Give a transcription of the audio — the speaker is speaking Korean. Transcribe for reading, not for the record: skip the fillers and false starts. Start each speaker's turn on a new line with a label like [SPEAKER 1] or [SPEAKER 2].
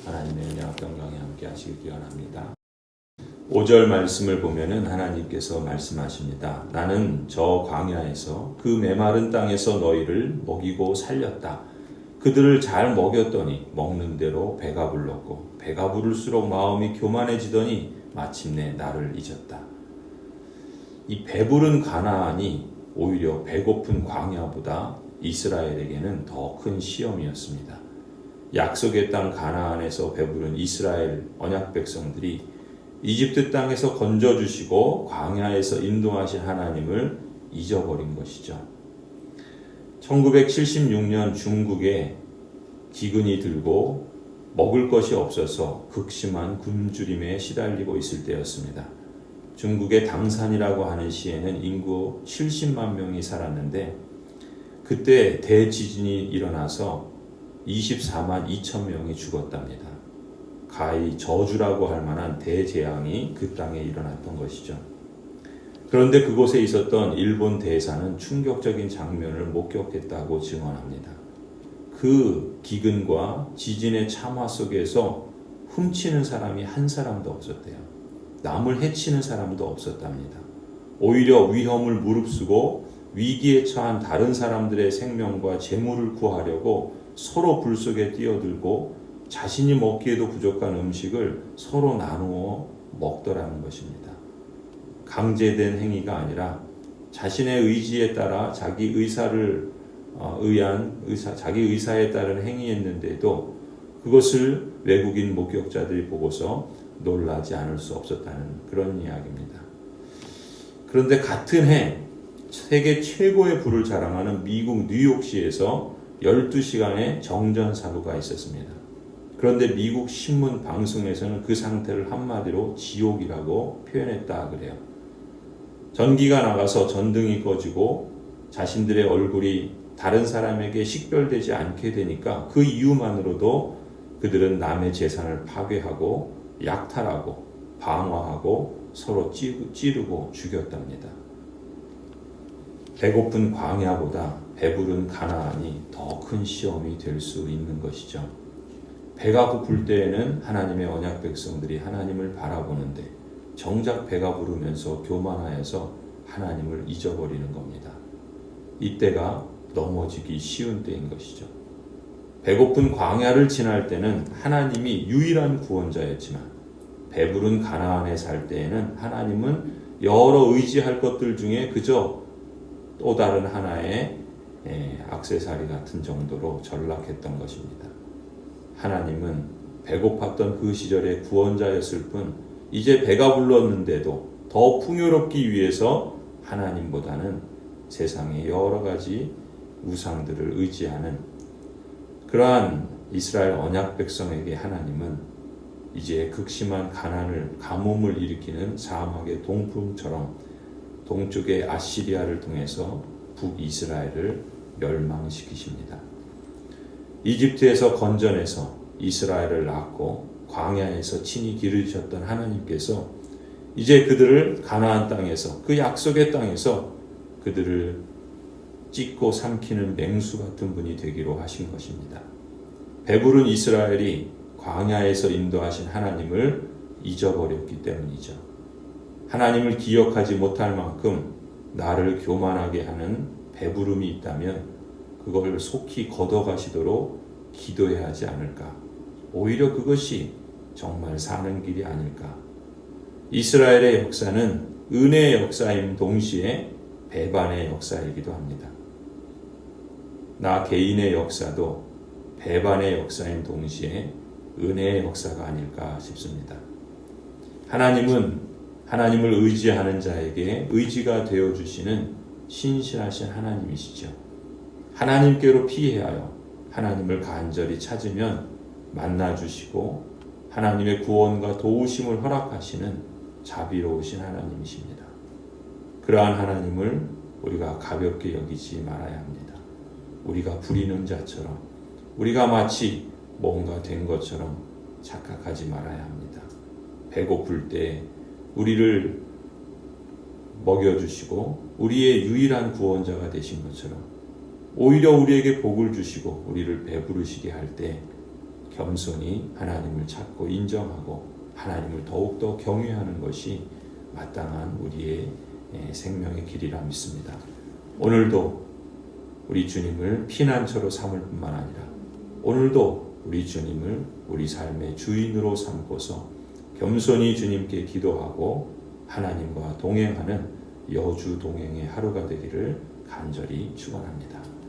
[SPEAKER 1] 하나님의 은혜와 평강이 함께 하시길 기원합니다. 5절 말씀을 보면은 하나님께서 말씀하십니다. 나는 저 광야에서 그 메마른 땅에서 너희를 먹이고 살렸다. 그들을 잘 먹였더니 먹는 대로 배가 불렀고 배가 부를수록 마음이 교만해지더니 마침내 나를 잊었다. 이 배부른 가나안이 오히려 배고픈 광야보다 이스라엘에게는 더 큰 시험이었습니다. 약속의 땅 가나안에서 배부른 이스라엘 언약 백성들이 이집트 땅에서 건져주시고 광야에서 인도하신 하나님을 잊어버린 것이죠. 1976년 중국에 기근이 들고 먹을 것이 없어서 극심한 굶주림에 시달리고 있을 때였습니다. 중국의 당산이라고 하는 시에는 인구 70만 명이 살았는데 그때 대지진이 일어나서 24만 2천 명이 죽었답니다. 가히 저주라고 할 만한 대재앙이 그 땅에 일어났던 것이죠. 그런데 그곳에 있었던 일본 대사는 충격적인 장면을 목격했다고 증언합니다. 그 기근과 지진의 참화 속에서 훔치는 사람이 한 사람도 없었대요. 남을 해치는 사람도 없었답니다. 오히려 위험을 무릅쓰고 위기에 처한 다른 사람들의 생명과 재물을 구하려고 서로 불 속에 뛰어들고 자신이 먹기에도 부족한 음식을 서로 나누어 먹더라는 것입니다. 강제된 행위가 아니라 자신의 의지에 따라 자기 의사에 따른 행위였는데도 그것을 외국인 목격자들이 보고서 놀라지 않을 수 없었다는 그런 이야기입니다. 그런데 같은 해 세계 최고의 부를 자랑하는 미국 뉴욕시에서 12시간의 정전사고가 있었습니다. 그런데 미국 신문 방송에서는 그 상태를 한마디로 지옥이라고 표현했다 그래요. 전기가 나가서 전등이 꺼지고 자신들의 얼굴이 다른 사람에게 식별되지 않게 되니까 그 이유만으로도 그들은 남의 재산을 파괴하고 약탈하고 방화하고 서로 찌르고 죽였답니다. 배고픈 광야보다 배부른 가나안이 더 큰 시험이 될 수 있는 것이죠. 배가 고플 때에는 하나님의 언약 백성들이 하나님을 바라보는데 정작 배가 부르면서 교만하여서 하나님을 잊어버리는 겁니다. 이때가 넘어지기 쉬운 때인 것이죠. 배고픈 광야를 지날 때는 하나님이 유일한 구원자였지만 배부른 가나안에 살 때에는 하나님은 여러 의지할 것들 중에 그저 또 다른 하나의 액세서리 같은 정도로 전락했던 것입니다. 하나님은 배고팠던 그 시절의 구원자였을 뿐 이제 배가 불렀는데도 더 풍요롭기 위해서 하나님보다는 세상의 여러 가지 우상들을 의지하는 그러한 이스라엘 언약 백성에게 하나님은 이제 극심한 가뭄을 일으키는 사막의 동풍처럼 동쪽의 아시리아를 통해서 북이스라엘을 멸망시키십니다. 이집트에서 건져내서 이스라엘을 낳고 광야에서 친히 기르셨던 하나님께서 이제 그들을 가나안 땅에서 그 약속의 땅에서 그들을 찢고 삼키는 맹수 같은 분이 되기로 하신 것입니다. 배부른 이스라엘이 광야에서 인도하신 하나님을 잊어버렸기 때문이죠. 하나님을 기억하지 못할 만큼 나를 교만하게 하는 배부름이 있다면 그걸 속히 걷어가시도록 기도해야 하지 않을까. 오히려 그것이 정말 사는 길이 아닐까. 이스라엘의 역사는 은혜의 역사임 동시에 배반의 역사이기도 합니다. 나 개인의 역사도 배반의 역사인 동시에 은혜의 역사가 아닐까 싶습니다. 하나님은 하나님을 의지하는 자에게 의지가 되어주시는 신실하신 하나님이시죠. 하나님께로 피하여 하나님을 간절히 찾으면 만나주시고 하나님의 구원과 도우심을 허락하시는 자비로우신 하나님이십니다. 그러한 하나님을 우리가 가볍게 여기지 말아야 합니다. 우리가 부리는 자처럼 우리가 마치 뭔가 된 것처럼 착각하지 말아야 합니다. 배고플 때 우리를 먹여주시고 우리의 유일한 구원자가 되신 것처럼 오히려 우리에게 복을 주시고 우리를 배부르시게 할 때 겸손히 하나님을 찾고 인정하고 하나님을 더욱더 경외하는 것이 마땅한 우리의 생명의 길이라 믿습니다. 오늘도 우리 주님을 피난처로 삼을 뿐만 아니라 오늘도 우리 주님을 우리 삶의 주인으로 삼고서 겸손히 주님께 기도하고 하나님과 동행하는 여주 동행의 하루가 되기를 간절히 축원합니다.